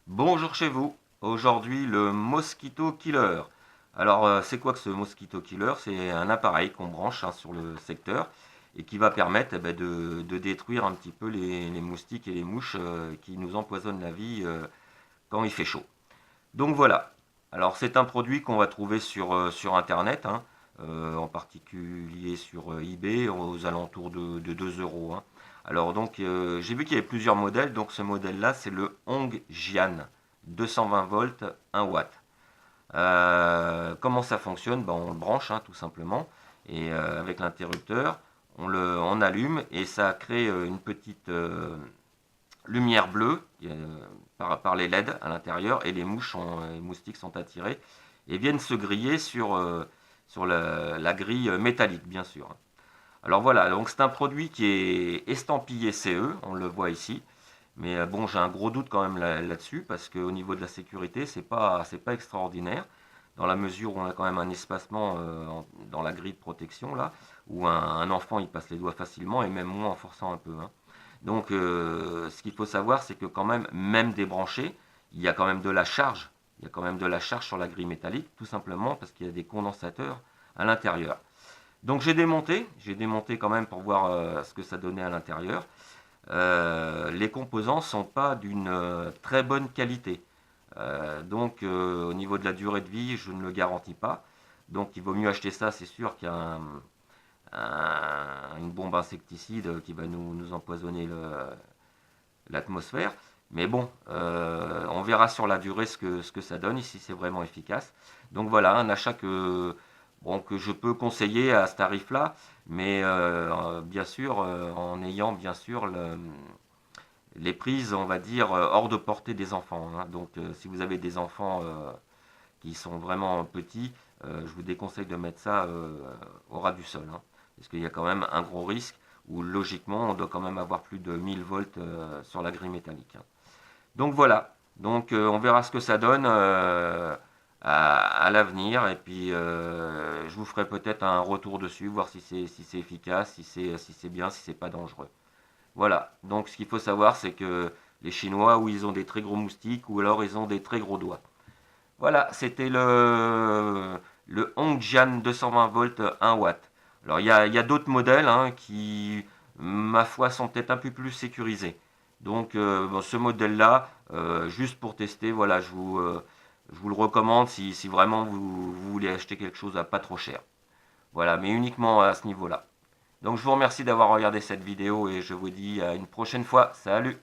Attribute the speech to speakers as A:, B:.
A: Bonjour chez vous. Aujourd'hui, le Mosquito Killer. Alors, c'est quoi que ce Mosquito Killer? C'est un appareil qu'on branche sur le secteur et qui va permettre de détruire un petit peu les moustiques et les mouches qui nous empoisonnent la vie quand il fait chaud. Donc voilà. Alors, c'est un produit qu'on va trouver sur Internet, en particulier sur eBay, aux alentours de 2 euros. Alors donc j'ai vu qu'il y avait plusieurs modèles, donc ce modèle-là c'est le Hong Jian, 220 volts, 1 watt. Comment ça fonctionne? On le branche tout simplement, et avec l'interrupteur, on allume et ça crée une petite lumière bleue par les LED à l'intérieur, et les moustiques sont attirés et viennent se griller sur la grille métallique bien sûr. Alors voilà, donc c'est un produit qui est estampillé CE, on le voit ici. Mais bon, j'ai un gros doute quand même là-dessus, parce qu'au niveau de la sécurité, c'est pas extraordinaire, dans la mesure où on a quand même un espacement dans la grille de protection, là, où un enfant il passe les doigts facilement, et même moi en forçant un peu. Donc ce qu'il faut savoir, c'est que quand même débranché, il y a quand même de la charge. Il y a quand même de la charge sur la grille métallique, tout simplement parce qu'il y a des condensateurs à l'intérieur. Donc j'ai démonté quand même pour voir ce que ça donnait à l'intérieur. Les composants sont pas d'une très bonne qualité. Donc au niveau de la durée de vie, je ne le garantis pas. Donc il vaut mieux acheter ça, c'est sûr, qu'une bombe insecticide qui va nous empoisonner l'atmosphère. Mais bon, on verra sur la durée ce que ça donne, si c'est vraiment efficace. Donc voilà, un achat que je peux conseiller à ce tarif-là, mais bien sûr, en ayant bien sûr les prises, on va dire, hors de portée des enfants. Donc si vous avez des enfants qui sont vraiment petits, je vous déconseille de mettre ça au ras du sol. Parce qu'il y a quand même un gros risque où logiquement on doit quand même avoir plus de 1000 volts sur la grille métallique. Donc voilà, donc on verra ce que ça donne à l'avenir, et puis je vous ferai peut-être un retour dessus, voir si c'est efficace, si c'est bien, si c'est pas dangereux. Voilà, donc ce qu'il faut savoir, c'est que les Chinois, ou ils ont des très gros moustiques, ou alors ils ont des très gros doigts. Voilà, c'était le Hongjian 220 volts 1 watt. Alors il y a d'autres modèles qui, ma foi, sont peut-être un peu plus sécurisés. Donc bon, ce modèle-là, juste pour tester, voilà, je vous le recommande si vraiment vous voulez acheter quelque chose à pas trop cher. Voilà, mais uniquement à ce niveau-là. Donc je vous remercie d'avoir regardé cette vidéo, et je vous dis à une prochaine fois. Salut!